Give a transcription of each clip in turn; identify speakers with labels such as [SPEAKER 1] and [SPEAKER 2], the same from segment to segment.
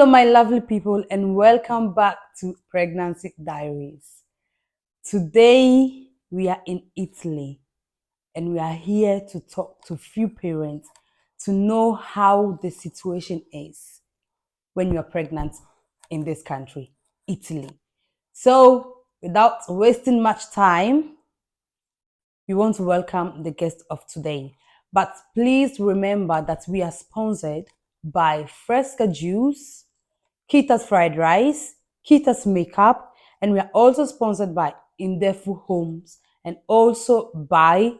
[SPEAKER 1] Hello, my lovely people, and welcome back to Pregnancy Diaries. Today, we are in Italy, and we are here to talk to few parents to know how the situation is when you are pregnant in this country, Italy. So, without wasting much time, we want to welcome the guest of today. But please remember that we are sponsored by Fresca Juice, Kita's Fried Rice, Kita's Makeup, and we are also sponsored by Indefu Homes and also by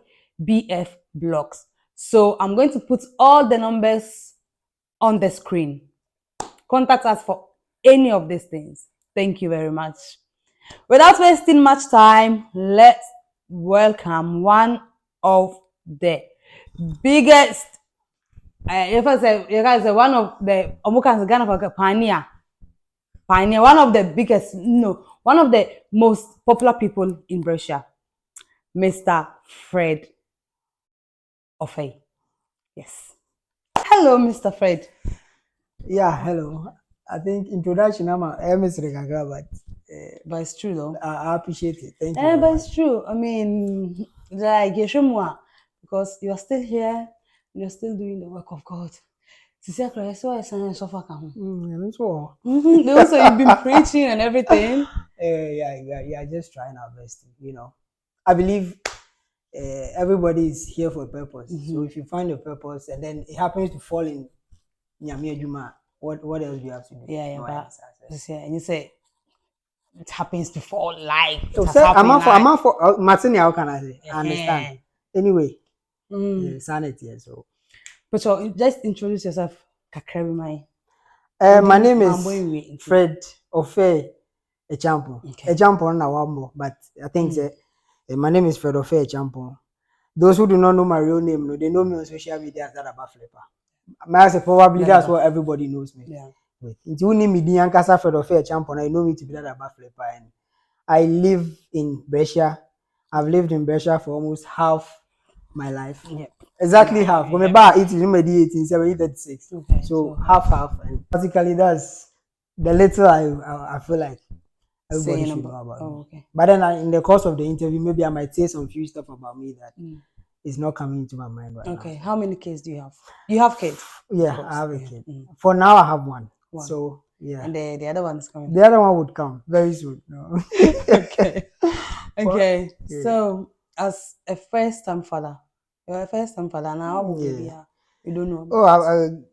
[SPEAKER 1] BF Blocks. So I'm going to put all the numbers on the screen. Contact us for any of these things. Thank you very much. Without wasting much time, let's welcome one of the biggest, if I say, you guys say one of the pioneer, one of the biggest, one of the most popular people in Brescia, Mr. Fred Ofei. Yes. Hello, Mr. Fred.
[SPEAKER 2] Yeah, hello. I think introduction, I'm a Mr. Gaga,
[SPEAKER 1] but it's true though.
[SPEAKER 2] I appreciate it. Thank you.
[SPEAKER 1] But it's true. I mean, like because you are still here, you're still doing the work of God. Also, you've been preaching and everything.
[SPEAKER 2] Yeah, just trying our best. I believe everybody is here for a purpose. So if you find a purpose and then it happens to fall in Nyame Juma, what else do you have to do?
[SPEAKER 1] And you say it happens to fall like.
[SPEAKER 2] So I'm for Martin, how can I say? I understand. Anyway, sanity. So,
[SPEAKER 1] but so just introduce yourself. My
[SPEAKER 2] name is Fred Ofei Echampo. Echampo na wambo, but I think my name is Fred Ofei Echampo. Those who do not know my real name, they know me on social media as that about Flipper. Probably that's what everybody knows me.
[SPEAKER 1] Yeah.
[SPEAKER 2] If you name me Diankasa Fred Ofei Echampo, I know me to be that about Flipper, and I live in Brescia. I've lived in Brescia for almost half my life.
[SPEAKER 1] Yep.
[SPEAKER 2] Exactly half. When I it is 1836. Okay, so half, and practically that's the little I feel like everybody should know about me.
[SPEAKER 1] Okay.
[SPEAKER 2] But then in the course of the interview, maybe I might say some few stuff about me that is not coming into my mind right now.
[SPEAKER 1] Okay. How many kids do you have? You have kids?
[SPEAKER 2] Yeah, I have a kid. For now, I have one. So yeah.
[SPEAKER 1] And the other one is coming.
[SPEAKER 2] The other one would come very soon. No.
[SPEAKER 1] Okay. Okay. So as a first-time father. You're a first-time father now. You don't know.
[SPEAKER 2] Oh,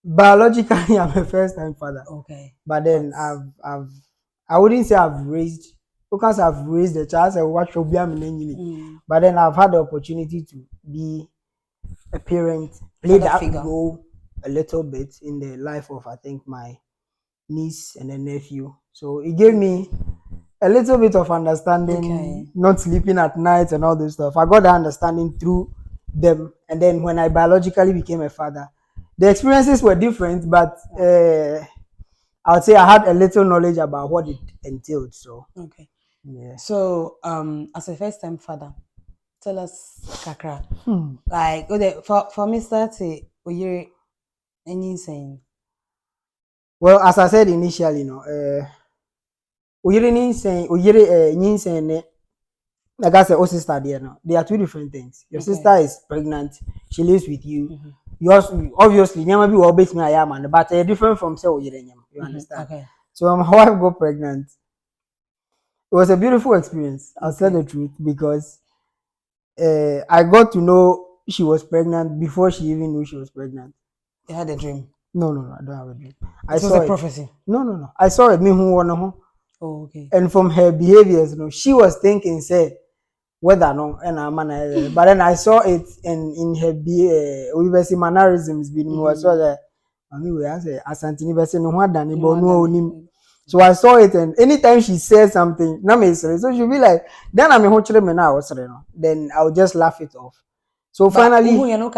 [SPEAKER 2] biologically, I'm a first-time father.
[SPEAKER 1] Okay.
[SPEAKER 2] But then I wouldn't say I've raised, because I've raised a child. But then I've had the opportunity to be a parent, play that role a little bit in the life of, I think, my niece and a nephew. So it gave me a little bit of understanding, not sleeping at night and all this stuff. I got that understanding through them. And then when I biologically became a father, the experiences were different, but I would say I had a little knowledge about what it entailed. So
[SPEAKER 1] okay. Yeah. So as a first-time father, tell us kakra. Like for me starting any saying.
[SPEAKER 2] Well, as I said initially, like I said, sister there they are two different things. Your sister is pregnant, she lives with you. Yours obviously never be always me I am, but different from say you understand. Okay. So my wife got pregnant. It was a beautiful experience. I'll tell the truth, because I got to know she was pregnant before she even knew she was pregnant.
[SPEAKER 1] You had a dream?
[SPEAKER 2] No, I don't have a dream.
[SPEAKER 1] I saw a prophecy.
[SPEAKER 2] No. I saw it. Me who wanna.
[SPEAKER 1] Oh, okay.
[SPEAKER 2] And from her behaviors, she was thinking, say, whether no, and but then I saw it in her we mannerisms. I saw that. I mean, we answer Asantini Bessie no one done, but no. So I saw it, and anytime she says something, so she'll be like, then I'm a now, then I'll just laugh it off. So finally,
[SPEAKER 1] I know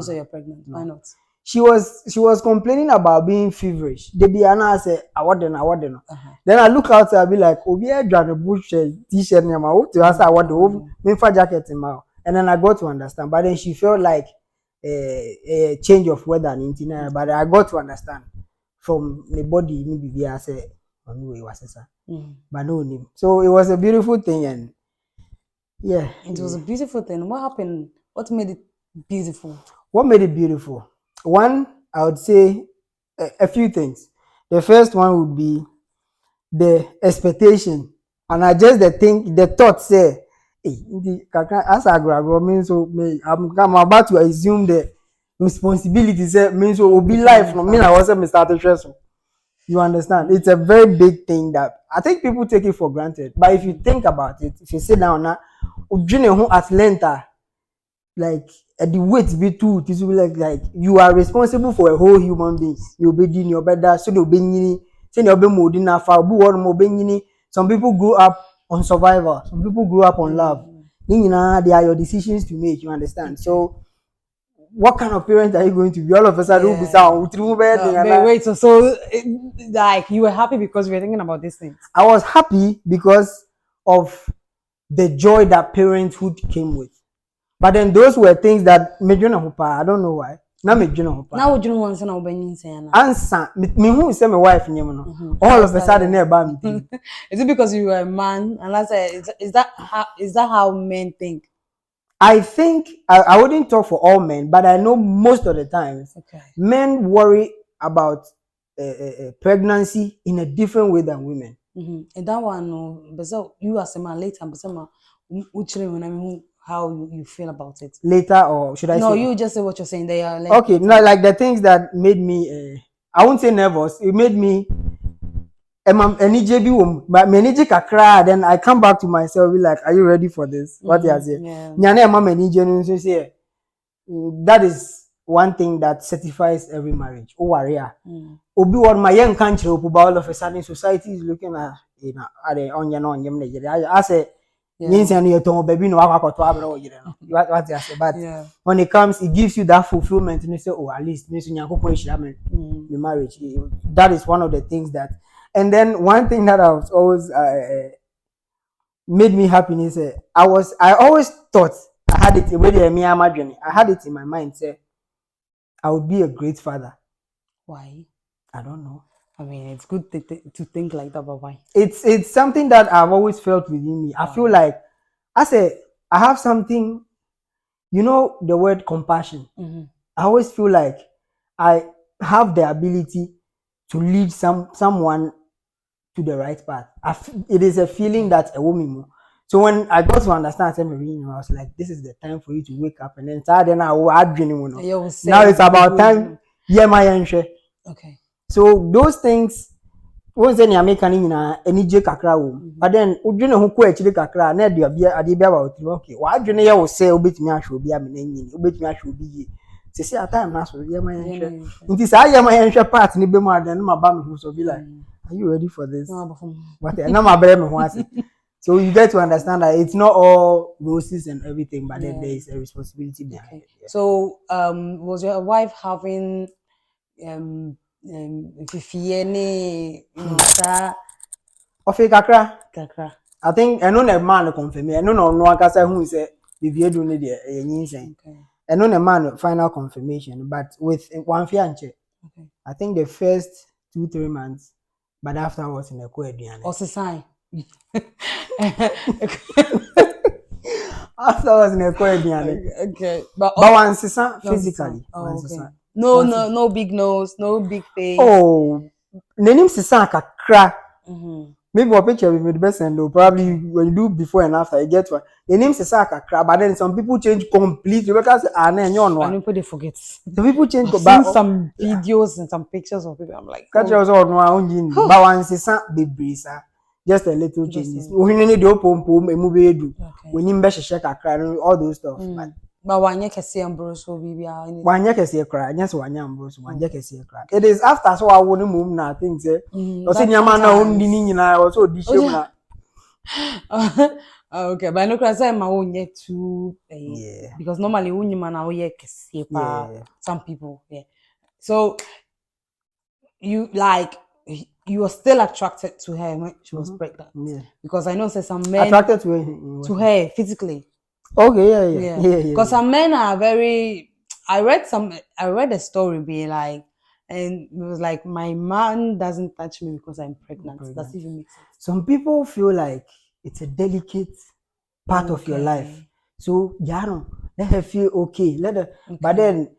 [SPEAKER 1] so you're pregnant. Why not?
[SPEAKER 2] She was complaining about being feverish. They be Anna say, I want them. Then I look out, I'll be like, Obi I done a bush t-shirt near my to ask I want the jacket in my, and then I got to understand. But then she felt like a change of weather in Intina, but I got to understand. from the body, maybe I say, it was but no name. So it was a beautiful thing, and yeah,
[SPEAKER 1] it was a beautiful thing. What happened? What made it beautiful?
[SPEAKER 2] What made it beautiful? One, I would say a few things. The first one would be the expectation, and I just the thought say, hey, as I grow, means so I'm about to assume the responsibility. Say means so will be life from me. I was a started stressful. You understand? It's a very big thing that I think people take it for granted. But if you think about it, if you sit down now, Atlanta, like the weight be too, this will be like you are responsible for a whole human being. You'll be doing your better, so you'll be some people grew up on survival, some people grew up on love. They are your decisions to make, you understand? Okay. So what kind of parent are you going to be? All of a sudden,
[SPEAKER 1] wait, so like you were happy because you were thinking about these things?
[SPEAKER 2] I was happy because of the joy that parenthood came with. But then those were things that made you know, I don't know why. Now made you know.
[SPEAKER 1] Now would you want to know when saying
[SPEAKER 2] answer me who say my wife you all of a sudden
[SPEAKER 1] is it because you were a man? And I said, is that how men think?
[SPEAKER 2] I think I wouldn't talk for all men, but I know most of the times men worry about pregnancy in a different way than women.
[SPEAKER 1] And that one, no, but so you as a man later, but some how you feel about it
[SPEAKER 2] later, or should I say?
[SPEAKER 1] No, you just say what you're saying. They are like
[SPEAKER 2] okay, no, like the things that made me I won't say nervous. It made me but then I come back to myself, be like, are you ready for this? What you say? That is one thing that certifies every marriage. Oh, warrior. Obi one my young country, all of a sudden society is looking at I say baby no what I say, but when it comes, it gives you that fulfillment and you say, oh, at least the marriage. That is one of the things that. And then one thing that I was always made me happy is I always thought I had it in my mind, say I would be a great father.
[SPEAKER 1] Why?
[SPEAKER 2] I don't know.
[SPEAKER 1] I mean, it's good to think like that, but why?
[SPEAKER 2] It's something that I've always felt within me. I feel like I have something, you know, the word compassion. I always feel like I have the ability to lead someone to the right path. It is a feeling that a woman. So when I got to understand, I was like, this is the time for you to wake up, and then I will add dreaming. Now it's about time. Yeah, my
[SPEAKER 1] okay.
[SPEAKER 2] So those things, once any American any kakra but then udwene ho ko akiri kakra na de ade about okay wa adwene ye wo say obetimi ahwe obi amenanyini obetimi ahwe obi ye say at time na so ye man hwe nti sa ye man hwe part ni be mu adan ma ba me ho so be like are you ready for this but na ma bere me ho ase. So you get to understand that it's not all roses and everything, but then there is a responsibility behind it. Yeah.
[SPEAKER 1] So was your wife having
[SPEAKER 2] kakra. I think I know the man confirm. I know no akasa who say the video do need the I know the man final confirmation, but with one fiance. I think the first 2-3 months, but afterwards in the co-edian.
[SPEAKER 1] What's the sign?
[SPEAKER 2] Afterwards in the co-edian.
[SPEAKER 1] Okay,
[SPEAKER 2] but once physically.
[SPEAKER 1] No big nose, no big face.
[SPEAKER 2] Oh, the name Sisa kakra. Maybe a picture with the best and probably when you do before and after you get one. The name Sisa kakra, but then some people change completely because
[SPEAKER 1] and people they forget.
[SPEAKER 2] Some people change.
[SPEAKER 1] I've seen some videos and some pictures of people. I'm like,
[SPEAKER 2] catch us all no but one Sisa baby just a little changes. We need to open movie do. We need to shake kakra all those stuff.
[SPEAKER 1] But one year can see Ambrose baby.
[SPEAKER 2] One year can see a cry, yes, one year Ambrose, one year can see a cry. It is after so I wouldn't move now, things say. I said, Yaman, only I also dish.
[SPEAKER 1] Okay, but I know because I'm my own yet too. Because normally when you man are here, some people, So you like you were still attracted to her when she was pregnant, because I know some men
[SPEAKER 2] attracted
[SPEAKER 1] to her physically.
[SPEAKER 2] Okay, yeah.
[SPEAKER 1] Because some men are very. I read a story being like, And it was like, my man doesn't touch me because I'm pregnant. Does it even make sense?
[SPEAKER 2] Some people feel like it's a delicate part of your life. So, yeah, let her feel okay. But then,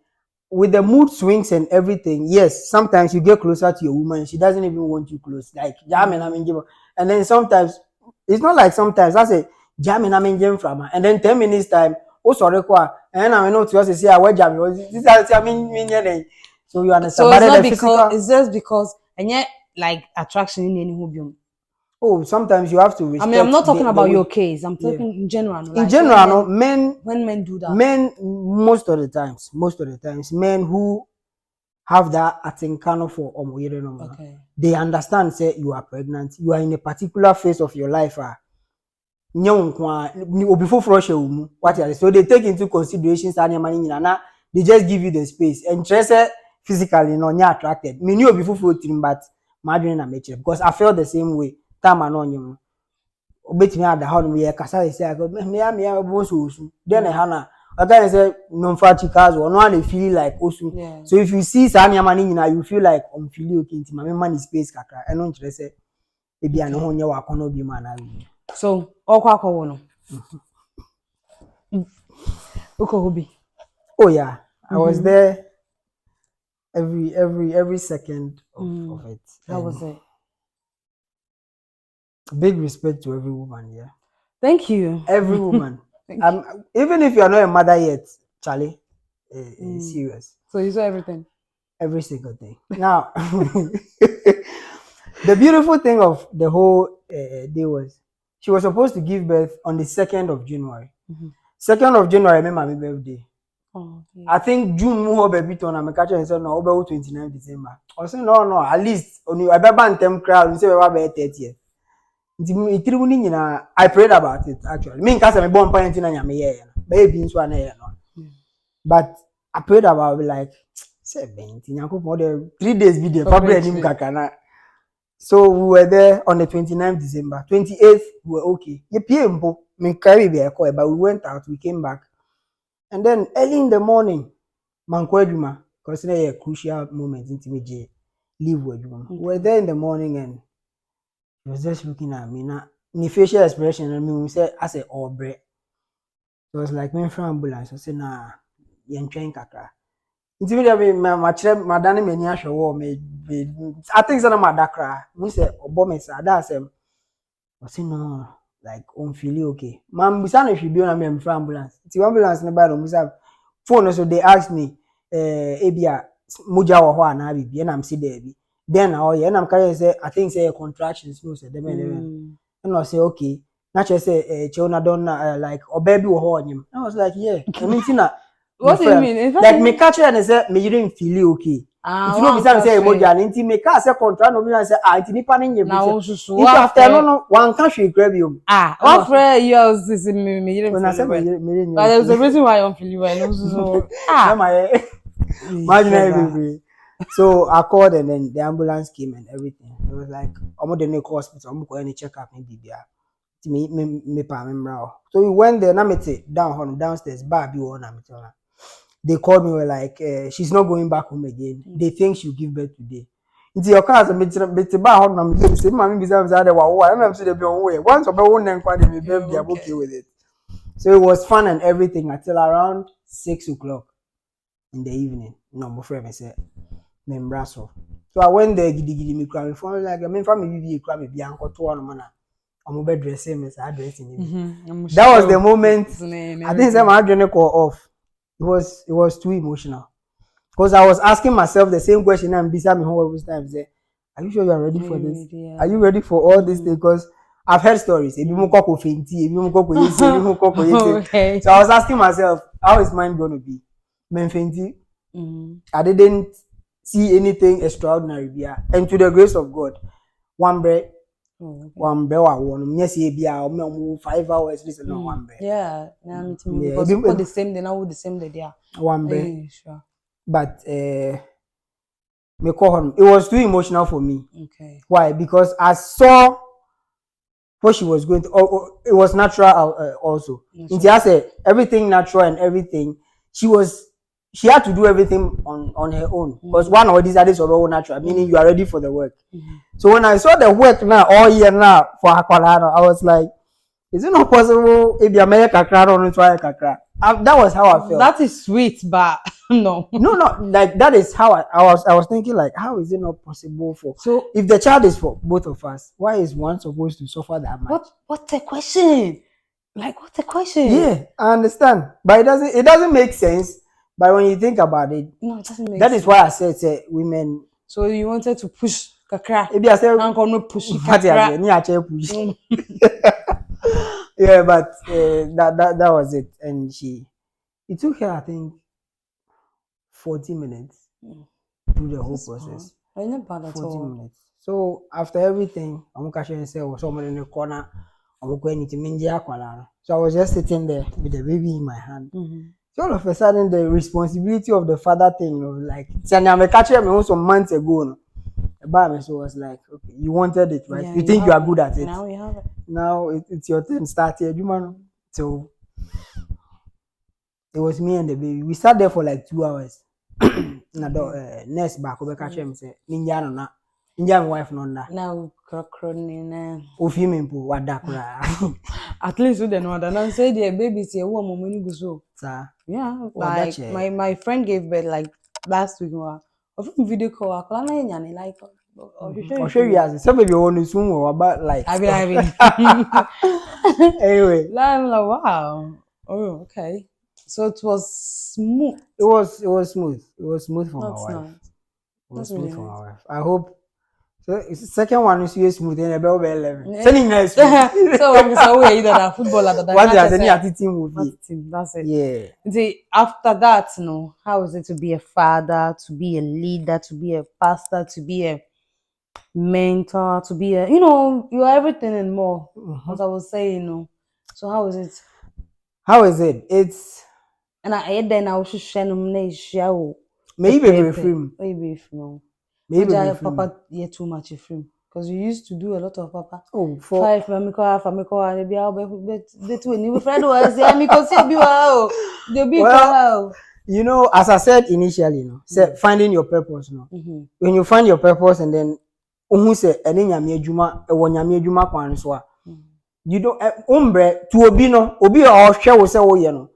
[SPEAKER 2] with the mood swings and everything, yes, sometimes you get closer to your woman, she doesn't even want you close. Like, and then sometimes, it's not like sometimes, I say, jamming, from her. And then 10 minutes time, oh, sorry, and I know to us, say, I wear jamming. This I mean, so you understand.
[SPEAKER 1] So it's not because, it's just because, and yet, like, attraction in any hobby.
[SPEAKER 2] Oh, sometimes you have to respect.
[SPEAKER 1] I mean, I'm not talking about your case. I'm talking in general.
[SPEAKER 2] In general,
[SPEAKER 1] when men do that,
[SPEAKER 2] most of the times, men who have that atinkano for they understand. Say you are pregnant, you are in a particular phase of your life. So they take into consideration. They just give you the space and physically no attracted. Me knew before but because I felt the same way. Time and obetimi ada ha no ye kasa ese aga me bo so osu then e ha na oga say no fa chikazo no na feel like osu. So if you see sa niam ani nyina you feel like I'm feeling okay nti ma me man space kakra e no nkire say e bia no ho nye wa kono bi ma na wi.
[SPEAKER 1] So okwa akwo no uko hobi.
[SPEAKER 2] Oh yeah, I was there every second of it.
[SPEAKER 1] How was it?
[SPEAKER 2] Big respect to every woman, yeah.
[SPEAKER 1] Thank you.
[SPEAKER 2] Every woman. Even if you are not a mother yet, Charlie, serious.
[SPEAKER 1] So you saw everything?
[SPEAKER 2] Every single thing. Now, the beautiful thing of the whole day was, she was supposed to give birth on the 2nd of January. 2nd of January, I remember my birthday.
[SPEAKER 1] Oh, yeah.
[SPEAKER 2] I think June mo baby ton am catch and said no over 29 December. I said no at least only I be ban tem crowd say we be 30th. I prayed about it actually. Me nka say me born parent na nyame ye no. Baby nso na ye no. But I prayed about like 70. Nyankopon the 3 days video probably him kakana. So we were there on the 29th December. 28th we were okay. Ye pie mpo me carry be e but we went out, we came back. And then early in the morning, Mankweduma, consider a crucial moment in Timiji, leave with you. We were there in the morning and he was just looking at me. Now, the facial expression, I mean, we said, I said, oh, bread. It was like, me from ambulance. I said, nah, you're trying kaka. Intimidate me, my dani many show me. I think it's not my dakra. We said, oh, bomb is that's him. I said, no. Like on feel okay. Man, we stand if you be on me from ambulance. It's ambulance na bad. We have phone so they asked me, ebia muja wa ho na bibi na am see there bi. Then oh yeah, na am carry say I think say contractions no say them and I say okay. Na che say chona don like or baby wo ho nyim. I was like yeah. I mean tina.
[SPEAKER 1] What do you mean?
[SPEAKER 2] Like me catch and say me you didn't feel okay. It's not because say emoja nti me ka say contract no be say nti nipa ne nyem say if after no one can she grab you
[SPEAKER 1] what for years is me you didn't feel well. But there's a reason why I don't feel well. So
[SPEAKER 2] imagine. So I called and then the ambulance came and everything. It was like I'm the new hospital. I'm going to check up maybe me pa member. So we went there. Na me downstairs. Bar be one na me tell her. They called me, were like, she's not going back home again. They think she'll give birth today. Into your car, I'm say, Mammy, besides that, I'm saying, once of my own and quite okay with it. So it was fun and everything until around 6 o'clock in the evening. No, my friend said, Membrasso. So I went there, giddy me crying for like, I mean, family, you cry me, Bianco, to one man. I'm bed dressing, Miss addressing him. That was the moment. I think I'm going to call off. It was too emotional because I was asking myself the same question and beside me every time say, are you sure you are ready for this? Are you ready for all these things? Because I've heard stories. So I was asking myself, how is mine going to be? I didn't see anything extraordinary there. And to the grace of God, one bread. One one yes, 5 hours. Listen, no one bread.
[SPEAKER 1] Because people the same day now the same day there.
[SPEAKER 2] One bread. Sure. But me call him. It was too emotional for me.
[SPEAKER 1] Okay.
[SPEAKER 2] Why? Because I saw what she was going to. It was natural also. I said everything natural and everything. She was she had to do everything on her own because one of these are so natural, meaning you are ready for the work. So when I saw the work now all year now for Aqualano, I was like, is it not possible if you make a crack or try a crack? That was how I felt.
[SPEAKER 1] That is sweet, but no.
[SPEAKER 2] Like that is how I was thinking, like, how is it not possible for, so if the child is for both of us, why is one supposed to suffer that much?
[SPEAKER 1] What's the question? Like, what's the question?
[SPEAKER 2] Yeah, I understand, but it doesn't make sense. But when you think about it,
[SPEAKER 1] no, it doesn't make
[SPEAKER 2] that
[SPEAKER 1] sense.
[SPEAKER 2] Is why I said women.
[SPEAKER 1] So you wanted to push kakra?
[SPEAKER 2] Maybe I said
[SPEAKER 1] I'm gonna push kakra.
[SPEAKER 2] Yeah, but that was it, and it took her, I think, 40 minutes through the whole process.
[SPEAKER 1] I not bad at
[SPEAKER 2] 40
[SPEAKER 1] all.
[SPEAKER 2] minutes. So after everything, I'm catching someone in the corner. I'm going to Mindia. So I was just sitting there with the baby in my hand. So all of a sudden, the responsibility of the father thing, like, I'm catching me some months ago. But so was like, okay, you wanted it, right? You think you are good at it.
[SPEAKER 1] Now we have it.
[SPEAKER 2] Now it's your turn. Start here, So it was me and the baby. We sat there for like 2 hours. Nurse back over catch him say, Ninja no na. Ninja my wife no na.
[SPEAKER 1] Now crocronina.
[SPEAKER 2] Ofi mempo wadakura.
[SPEAKER 1] At least with the no other. Say the baby say wo mo many go so. Yeah, like my friend gave birth like last week. Of video call, I can't like.
[SPEAKER 2] I'll show you as some baby want to soon or about like.
[SPEAKER 1] I mean.
[SPEAKER 2] Anyway,
[SPEAKER 1] I'm like, wow. Oh, okay. So it was smooth.
[SPEAKER 2] It was smooth. It was smooth for my wife.
[SPEAKER 1] Nice.
[SPEAKER 2] It was smooth for my wife. I hope. So the second one is smooth and a bell 11. Sending nice.
[SPEAKER 1] So we either that footballer that
[SPEAKER 2] what is any team movie?
[SPEAKER 1] That's it.
[SPEAKER 2] Yeah.
[SPEAKER 1] See, after that, how is it to be a father, to be a leader, to be a pastor, to be a mentor, to be a you're everything and more. As I was saying, So how is it?
[SPEAKER 2] How is it? It's
[SPEAKER 1] and I was share no
[SPEAKER 2] maybe film.
[SPEAKER 1] Maybe papa too much film because you used to do a lot of papa.
[SPEAKER 2] Oh,
[SPEAKER 1] for 5 famiko and be bet we friend was because be
[SPEAKER 2] as I said initially, finding your purpose, when you find your purpose and then say nyame adwuma e wo nyame adwuma kwan so a you don't umbre to obi a hwe wo se wo ye no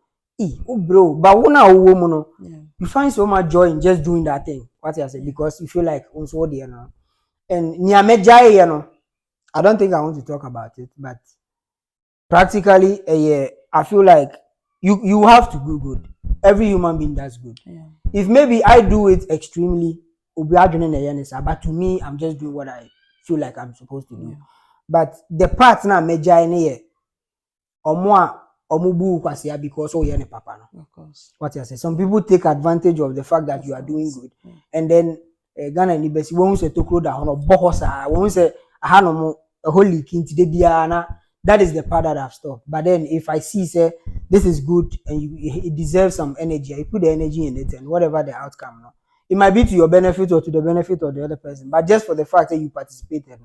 [SPEAKER 2] bro but wo na wo mu no you find so much joy in just doing that thing what I say because you feel like unso wo de no and nyame jai ye no I don't think I want to talk about it but practically I feel like you have to do good. Every human being does good. If maybe I do it extremely but to me I'm just doing what I feel like I'm supposed to do. But the part na meja ene omubu kwasia because ne papa no. Of course. What you say? Some people take advantage of the fact that you are doing good. And then Ghana ni besi won say tokro da hono bohosa won say aha no mo holy kinti de bia na that is the part that I've stopped. But then if I see say this is good and it deserves some energy, I put the energy in it and whatever the outcome no. It might be to your benefit or to the benefit of the other person, but just for the fact that you participated,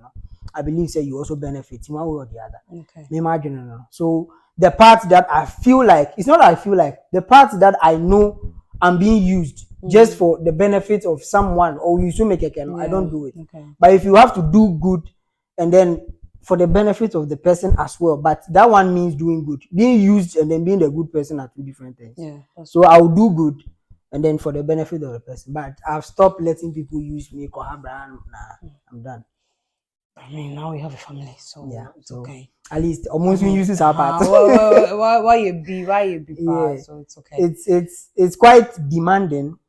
[SPEAKER 2] I believe say you also benefit in one way or the other. Okay. Imagine, So the part that I feel like it's not that I feel like the part that I know I'm being used just for the benefit of someone or you should make a I don't do it. Okay. But if you have to do good and then for the benefit of the person as well, but that one means doing good. Being used and then being a good person are two different things. Yeah. So I'll do good. And then for the benefit of the person. But I've stopped letting people use me. I'm done.
[SPEAKER 1] I mean, now we have a family, so yeah, it's okay.
[SPEAKER 2] At least almost we use our part.
[SPEAKER 1] Why you be part, so it's okay.
[SPEAKER 2] It's quite demanding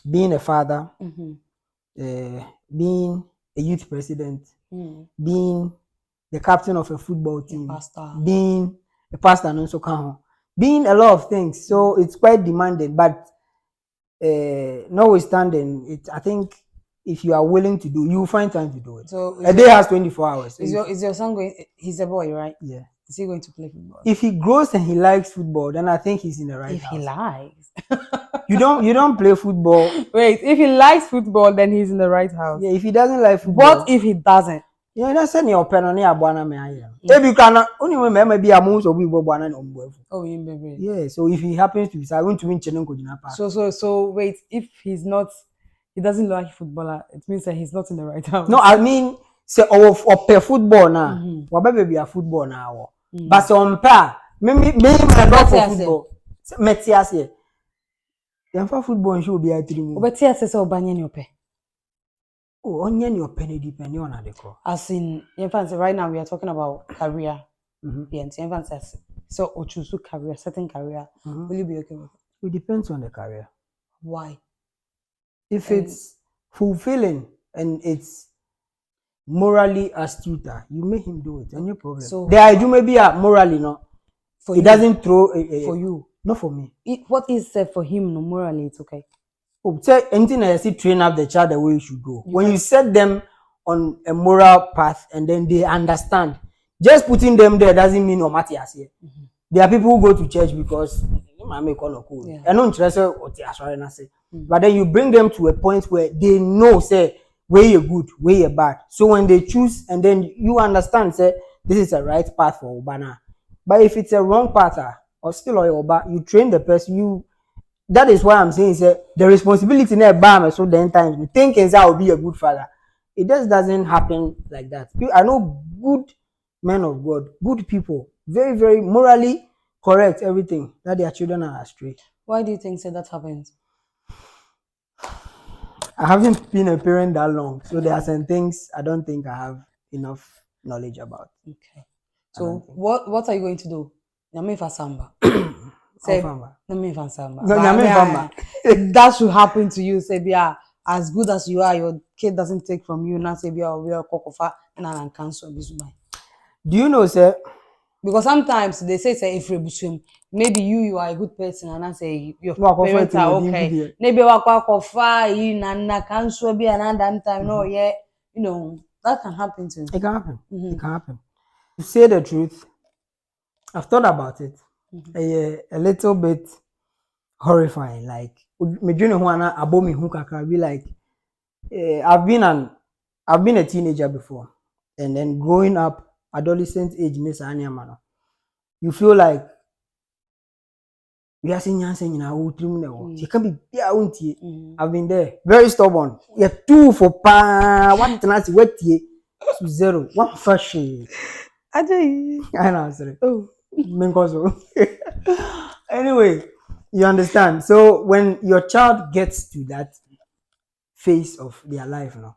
[SPEAKER 2] being a father, being a youth president, being the captain of a football team, being a pastor and also being a lot of things. So it's quite demanding, but notwithstanding it, I think if you are willing to do, you will find time to do it. So a day has 24 hours.
[SPEAKER 1] Is your son going? He's a boy, right?
[SPEAKER 2] Yeah.
[SPEAKER 1] Is he going to play football?
[SPEAKER 2] If he grows and he likes football, then I think he's in the right
[SPEAKER 1] house. He likes.
[SPEAKER 2] you don't play football.
[SPEAKER 1] Wait, if he likes football, then he's in the right house.
[SPEAKER 2] Yeah, if he doesn't like football.
[SPEAKER 1] What if he doesn't?
[SPEAKER 2] Yeah, that's say your pen on your buana me aye. If you can only remember be a moose or be buana no mbo.
[SPEAKER 1] Oh, baby.
[SPEAKER 2] Yeah, so if he happens to be I want to win chenen ko jina park.
[SPEAKER 1] So wait, if he doesn't look like a footballer, it means that he's not in the right house.
[SPEAKER 2] No, I mean say of per football na. Wa be a football na wo. But so on pa me not for football. Metias here. Dem for football show be a 3 mu.
[SPEAKER 1] Obeti asese obanye ni ope.
[SPEAKER 2] Oh, onye ni ope ne depend on adeko.
[SPEAKER 1] As in, right now we are talking about career. Yeah, so or choose career, certain career. Will you be okay with it?
[SPEAKER 2] It depends on the career.
[SPEAKER 1] Why?
[SPEAKER 2] If it's fulfilling and it's morally astute, you make him do it, and no problem. So the idea may be morally no. For it doesn't throw
[SPEAKER 1] for you.
[SPEAKER 2] Not for me.
[SPEAKER 1] What is said for him? No, morally it's okay.
[SPEAKER 2] Oh, say anything I see train up the child the way you should go. When you set them on a moral path and then they understand, just putting them there doesn't mean no matter as here. There are people who go to church because I know interested what they are say. But then you bring them to a point where they know say where you're good, where you're bad. So when they choose and then you understand say this is a right path for Obana. But if it's a wrong path or still or Oba, you train the person. That is why I'm saying say the responsibility never bam so then times you think I will be a good father. It just doesn't happen like that. I know good men of God, good people, very, very morally correct everything that their children are astray.
[SPEAKER 1] Why do you think that happens?
[SPEAKER 2] I haven't been a parent that long, so there are some things I don't think I have enough knowledge about.
[SPEAKER 1] Okay. So what are you going to do? Nyame fa samba.
[SPEAKER 2] Say
[SPEAKER 1] Nyame fa samba. No, that should happen to you. Say bia as good as you are, your kid doesn't take from you. Now say bia we are kokofa and cancel this one.
[SPEAKER 2] Do you know, sir?
[SPEAKER 1] Because sometimes they say if maybe you are a good person and I say your parents are okay. Maybe wakofa you na cancel be another time. No, yeah, you know that can happen too.
[SPEAKER 2] It can happen. It can happen. To say the truth, I've thought about it. A little bit horrifying. Like me junior Juana abomi hukaka be like I've been a teenager before, and then growing up, adolescent age, Miss Anya Mano. You feel like we are saying Yansen in our dream. She can be I've been there. Very stubborn. You're 2 for pa 1 tenacity wet to 0. 1 fashion. I know, sorry. Oh, anyway, you understand. So when your child gets to that phase of their life now,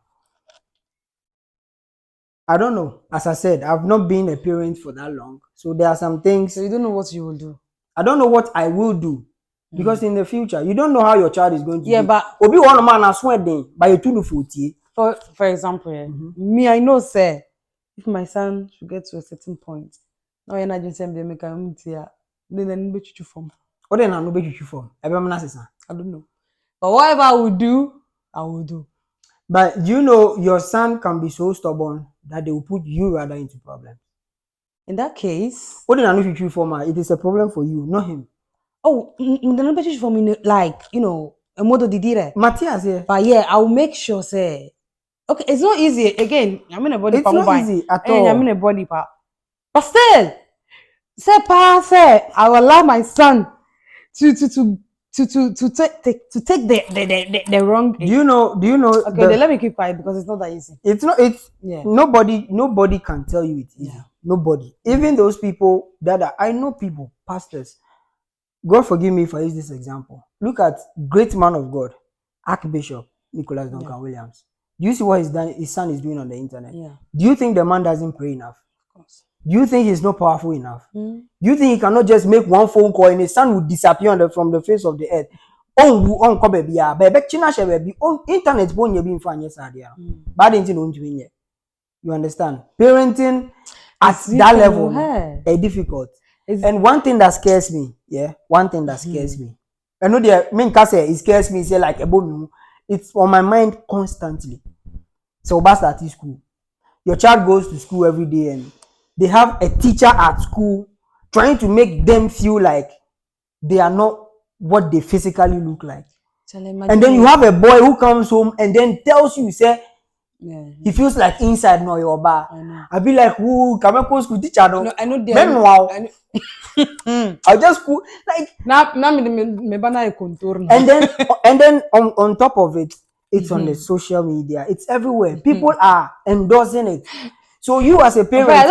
[SPEAKER 2] I don't know. As I said, I've not been a parent for that long. So there are some things.
[SPEAKER 1] So you don't know what you will do.
[SPEAKER 2] I don't know what I will do. Because in the future, you don't know how your child is going to be.
[SPEAKER 1] But
[SPEAKER 2] Obi one man as wedding by a 240.
[SPEAKER 1] For example, me, I know, sir, if my son should get to a certain point, now you're not just saying they make a then I need you form.
[SPEAKER 2] What then I know you form? I don't
[SPEAKER 1] know. But whatever I will do, I will do.
[SPEAKER 2] But you know, your son can be so stubborn that they will put you rather into problems.
[SPEAKER 1] In that case,
[SPEAKER 2] what then I know you form? It is a problem for you, not him.
[SPEAKER 1] Oh, the number for me, like, you know, a model did it.
[SPEAKER 2] Matthias, yeah.
[SPEAKER 1] But yeah, I'll make sure, say, okay, it's not easy. Again, I'm in a body.
[SPEAKER 2] It's not easy at all.
[SPEAKER 1] I'm in a body part. But still, say, I will allow my son to take the wrong.
[SPEAKER 2] Do you know?
[SPEAKER 1] Okay, then let me keep quiet because it's not that easy.
[SPEAKER 2] It's not. It's nobody can tell you it's easy. Yeah. Nobody. Even those people I know people, pastors. God forgive me if I use this example. Look at great man of God, Archbishop Nicholas Duncan Williams. Do you see what his son is doing on the internet?
[SPEAKER 1] Yeah.
[SPEAKER 2] Do you think the man doesn't pray enough?
[SPEAKER 1] Of course.
[SPEAKER 2] Do you think he's not powerful enough? Do you think he cannot just make one phone call and his son will disappear from the face of the earth? Internet you understand? Parenting at that level is difficult. And one thing that scares me, I know the main case it scares me, say like it's on my mind constantly. So at school. Your child goes to school every day and they have a teacher at school trying to make them feel like they are not what they physically look like. And then you have a boy who comes home and then tells you, say,
[SPEAKER 1] Yeah.
[SPEAKER 2] He feels like inside no your bar. I be like, who come and school teacher no.
[SPEAKER 1] I know
[SPEAKER 2] then wow. I just cool like
[SPEAKER 1] now me bana contour.
[SPEAKER 2] And then on top of it, it's on the social media. It's everywhere. People are endorsing it. So you as a parent,
[SPEAKER 1] I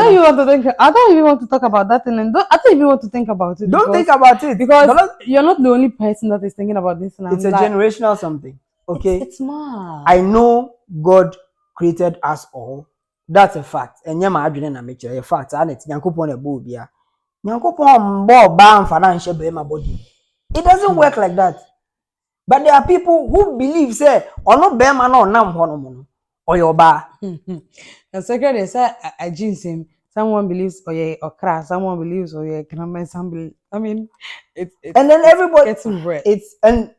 [SPEAKER 1] don't even want to talk about that thing, and I don't even want to think about it.
[SPEAKER 2] Don't think about it
[SPEAKER 1] because you're not the only person that is thinking about this. And
[SPEAKER 2] it's a generational something. Okay,
[SPEAKER 1] it's mad.
[SPEAKER 2] I know God created us all. That's a fact. And yeah, my na nature a fact. And it's Yankopon a bobia. Yankopon more bam financial body. It doesn't work like that. But there are people who believe say or no bema no nam hono or your bar.
[SPEAKER 1] The secret is I jinx him. Someone believes or crass, someone believes grandma, some believe. I mean, it's
[SPEAKER 2] and then everybody
[SPEAKER 1] getting red.
[SPEAKER 2] It's and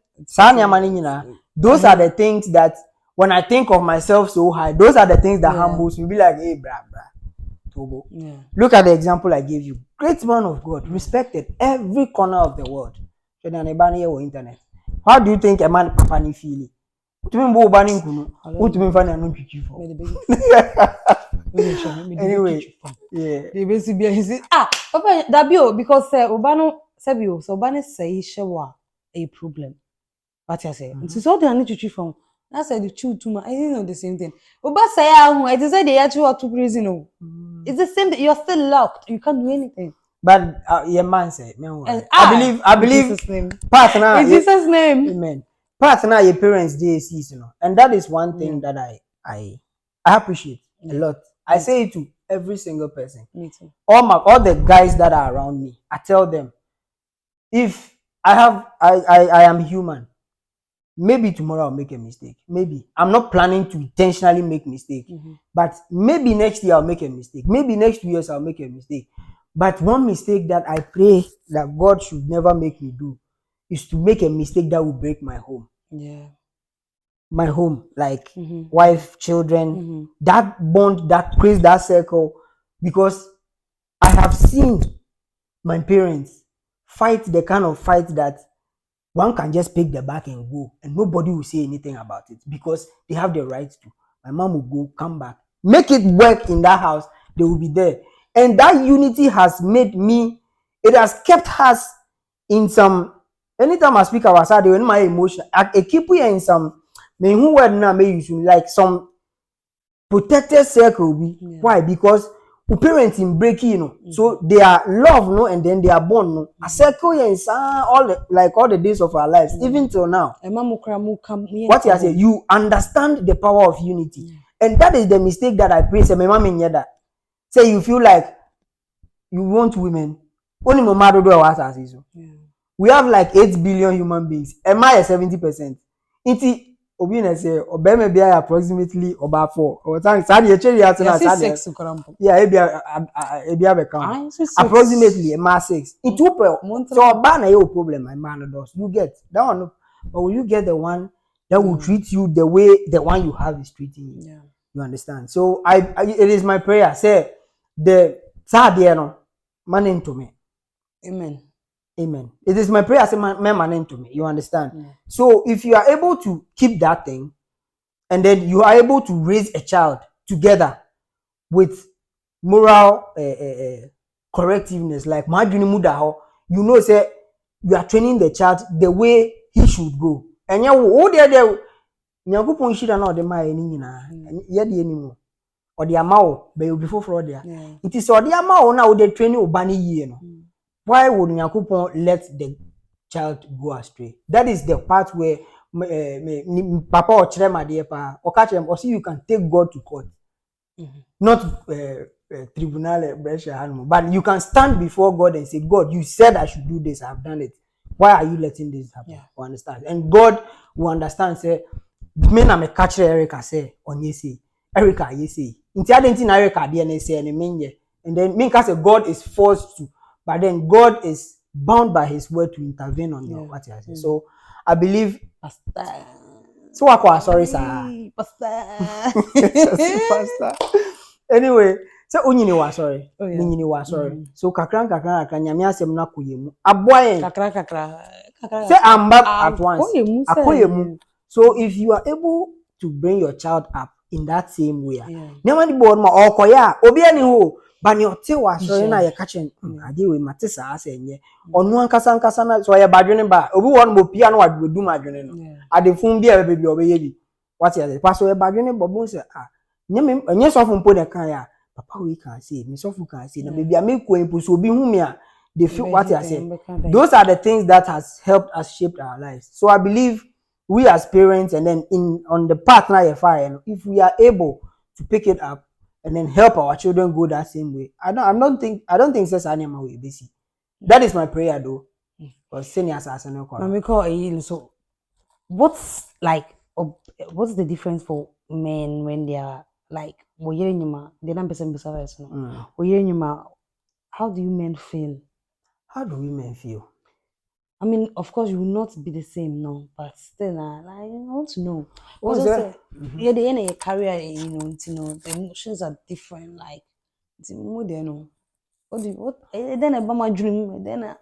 [SPEAKER 2] those are the things that when I think of myself so high, those are the things that humbles me. Be like, hey, brah. Togo. Yeah. Look at the example I gave you. Great man of God, respected every corner of the world. Internet. How do you think a man papa ni feel? Anyway, yeah.
[SPEAKER 1] They basically say, papa, that because Obano Sabio, so Obano say shewa a problem. What I say? It's all the need from. That's why the chew too much. I didn't know the same thing. Oba say it is the actual are too crazy no. It's the same that you're still locked. You can't do anything.
[SPEAKER 2] But your man said, I believe partner
[SPEAKER 1] in Jesus' name.
[SPEAKER 2] Amen. Partner your parents they see, you know. And that is one thing that I appreciate a lot. I say it to every single person.
[SPEAKER 1] Me too.
[SPEAKER 2] All the guys that are around me, I tell them, if I am human. Maybe tomorrow I'll make a mistake. Maybe. I'm not planning to intentionally make mistake. But maybe next year I'll make a mistake. Maybe next 2 years I'll make a mistake. But one mistake that I pray that God should never make me do is to make a mistake that will break my home.
[SPEAKER 1] Yeah.
[SPEAKER 2] My home, like wife, children, that bond, that creates that circle. Because I have seen my parents fight the kind of fight that one can just pick the back and go, and nobody will say anything about it because they have the right to. My mom will go, come back, make it work in that house. They will be there, and that unity has made me. It has kept us in some. Anytime I speak about Saturday, when my emotion, I keep you in some. Me who word now may use like some protected circle. Why? Because parenting breaking, you know, so they are love, no, and then they are born, no. A circle is all the days of our lives, even till now. What you say, you understand the power of unity, and that is the mistake that I pray. Say, my mom in that. Say you feel like you want women. Only my mother do what I say. We have like 8 billion human beings. Am I 70%? Obina say obeme be approximately about 4 or time sadi echeri at na sadi
[SPEAKER 1] 6 kurampo
[SPEAKER 2] ebia be count approximately a 6 in 2 per so oba na your problem my man does you get that one but will you get the one that will treat you the way the one you have is treating you? You understand? So I it is my prayer say the sadi no man into me. Amen. It is my prayer, say, man to me. You understand? So if you are able to keep that thing, and then you are able to raise a child together with moral correctiveness, like you know, say you are training the child the way he should go. And you there, Nyankopon shira na ode ma eni nyina. Ye de enimu. Ode ama wo, be obi foforo there. It is ode ama wo na wo de training obani yie no. Why would Nyakupon let the child go astray? That is the part where Papa or Chrema dear or catch him or see you can take God to court. Not tribunal but you can stand before God and say, God, you said I should do this, I've done it. Why are you letting this happen? You understand? And God will understand, say, men am a catcher Erica say on ye say, Erica ye say. Inti identity Erica DNA say and then mean say God is forced to. But then God is bound by His word to intervene on your what you say. So I believe. Pastor. So I sorry, sir. Pastor. Anyway, so unyini wa sorry. Unyini wa sorry. So kakran nyame asem na koyemu. Aboyen. Kakra. Say I'm back at once. Akoyemu. So if you are able to bring your child up in that same way. Never the board ma or koya obi ani ho ba ne ote wa so na ye catch ade we mate sa ase nye onu ankasa na so ye badwene ba obi won mo pia na wadum adwene no ade fun bia be bia obeye bi what ye pass so ye badwene bobo se nye so fun po de kan ya papa we can say me so fun can say na be bia me ko impo so obi hu me a they feel what you say. Those are the things that has helped us shape our lives. So I believe we as parents and then on the path now if we are able to pick it up and then help our children go that same way, I don't think says animal will be see. That is my prayer though. Because senior assassin
[SPEAKER 1] so what's the difference for men when they are like how do you men feel?
[SPEAKER 2] How do women feel?
[SPEAKER 1] I mean, of course, you will not be the same, no, but still, I want to know.
[SPEAKER 2] What's that?
[SPEAKER 1] Yeah, the end of your career, the emotions are different. Like, it's more than then about my dream, then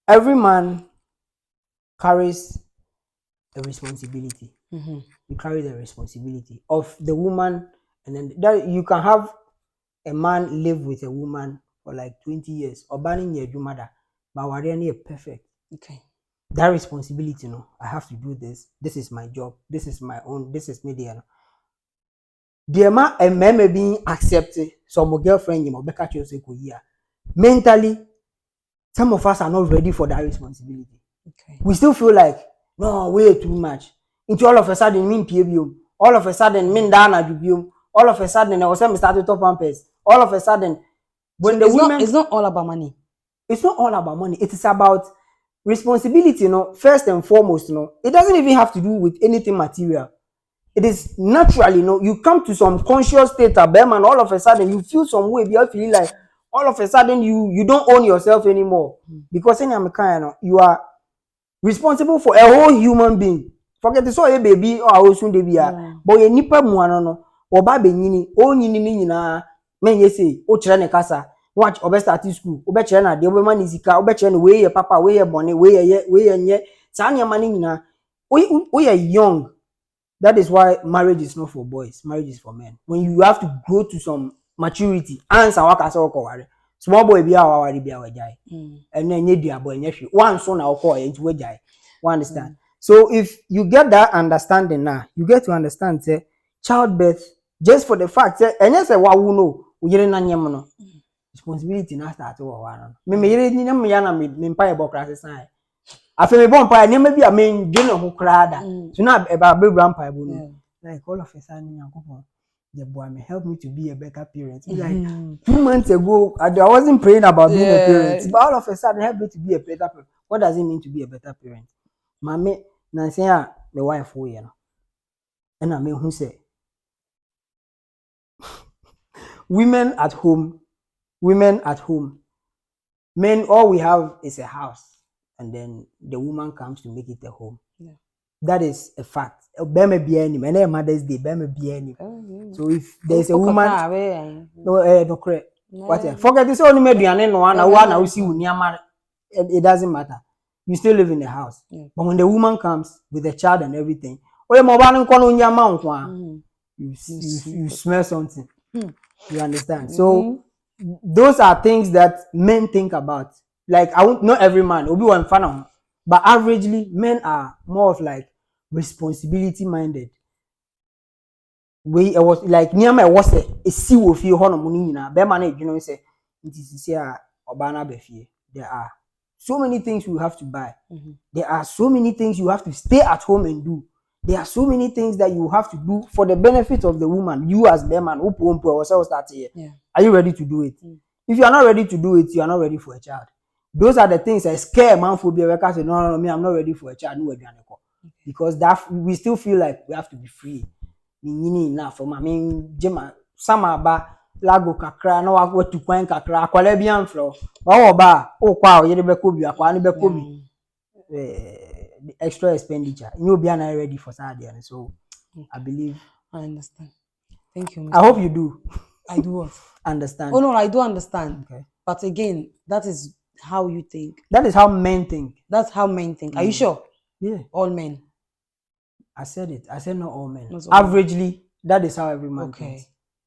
[SPEAKER 2] every man carries a responsibility. You carry the responsibility of the woman, and then that you can have a man live with a woman for like 20 years or banning your mother, but we're perfect.
[SPEAKER 1] Okay.
[SPEAKER 2] That responsibility, I have to do this. This is my job. This is my own. This is media. The man and men being accepted. Some girlfriend, mentally, some of us are not ready for that responsibility.
[SPEAKER 1] Okay.
[SPEAKER 2] We still feel like, no, way too much. Into all of a sudden, mean PBU. All of a sudden, mean Dana Dubium. All of a sudden, I was started top pampers. All of a sudden,
[SPEAKER 1] when the women, it's not all about money.
[SPEAKER 2] It's not all about money. It is about responsibility, first and foremost, it doesn't even have to do with anything material. It is naturally, you come to some conscious state of them and all of a sudden you feel some way, you feel like all of a sudden you don't own yourself anymore. Because you are responsible for a whole human being. Forget this all a baby or a soon baby, but you nipa muano or baby nini, oh nini na men ye say, oh chene kasa. Watch obe start school obe chere na de obe man izika obe chere no we ye papa we ye bone we ye nye sa na man nyina we ye young. That is why marriage is not for boys, marriage is for men. When you have to grow to some maturity answer waka so ko ware small boy bia wa ware bia wa jai and then nye dua boy nye hwe one so na ko e nti we jai. You understand? So if you get that understanding now, you get to understand say childbirth just for the fact say enye say wa wu no uyire na nyem no responsibility na start wo wa no me yire ni nyam ya na me mpa e bokra sesan afi me bon pa ni ma bi a me dwene ho kra da so na e ba bebra mpa e bo no like all of a sudden yankopon the boy me help me to be a better parent. Like 2 months ago I wasn't praying about being a parent, but all of a sudden help me to be a better parent. What does it mean to be a better parent? Mama na say my wife wo ye no and I mean who say women at home, men, all we have is a house, and then the woman comes to make it a home. That is a fact. Mother's Day, so if there's a woman, no correct. Forget this only maybe no see it doesn't matter. You still live in the house. But when the woman comes with a child and everything, you smell something. You understand? So those are things that men think about. Like not every man will be one fan, but averagely men are more of like responsibility minded. I was like near my was a see with you honor money na be man say it is obana befie. There are so many things you have to buy. There are so many things you have to stay at home and do. There are so many things that you have to do for the benefit of the woman. You as the man, are you ready to do it? If you are not ready to do it, you are not ready for a child. Those are the things that scare man phobia. No, me, I'm not ready for a child. Because that we still feel like we have to be free. Enough for me, Jema, Samaba, Lago Kakra, no wa to Kwan Kakra, Qualebian floor. Oh, ba, oh, wow, Yebekobi, Aquani Bekobi. The extra expenditure. You'll be ready for Saturday. So I believe.
[SPEAKER 1] I understand. Thank you, Mr.
[SPEAKER 2] I hope you do.
[SPEAKER 1] I do what?
[SPEAKER 2] Understand.
[SPEAKER 1] Oh no, I do understand. Okay. But again, that is how you think.
[SPEAKER 2] That is how men think.
[SPEAKER 1] That's how men think. Are you sure?
[SPEAKER 2] Yeah.
[SPEAKER 1] All men.
[SPEAKER 2] I said it. I said not all men.
[SPEAKER 1] Not all men.
[SPEAKER 2] Averagely, that is how every man
[SPEAKER 1] Okay.
[SPEAKER 2] thinks.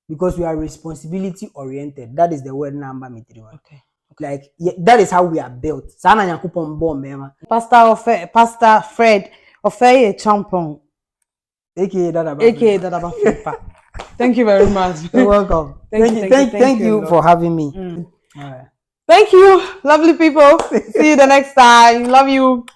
[SPEAKER 2] Because we are responsibility oriented. That is the word number me.
[SPEAKER 1] Okay.
[SPEAKER 2] Like that is how we are built. Sana Nyankopon born mema.
[SPEAKER 1] Pastor Fred Ofeye Champon.
[SPEAKER 2] AKA
[SPEAKER 1] Dada Bafipa. Thank you very much.
[SPEAKER 2] You're welcome. Thank you for having me. All right.
[SPEAKER 1] Thank you, lovely people. See you the next time. Love you.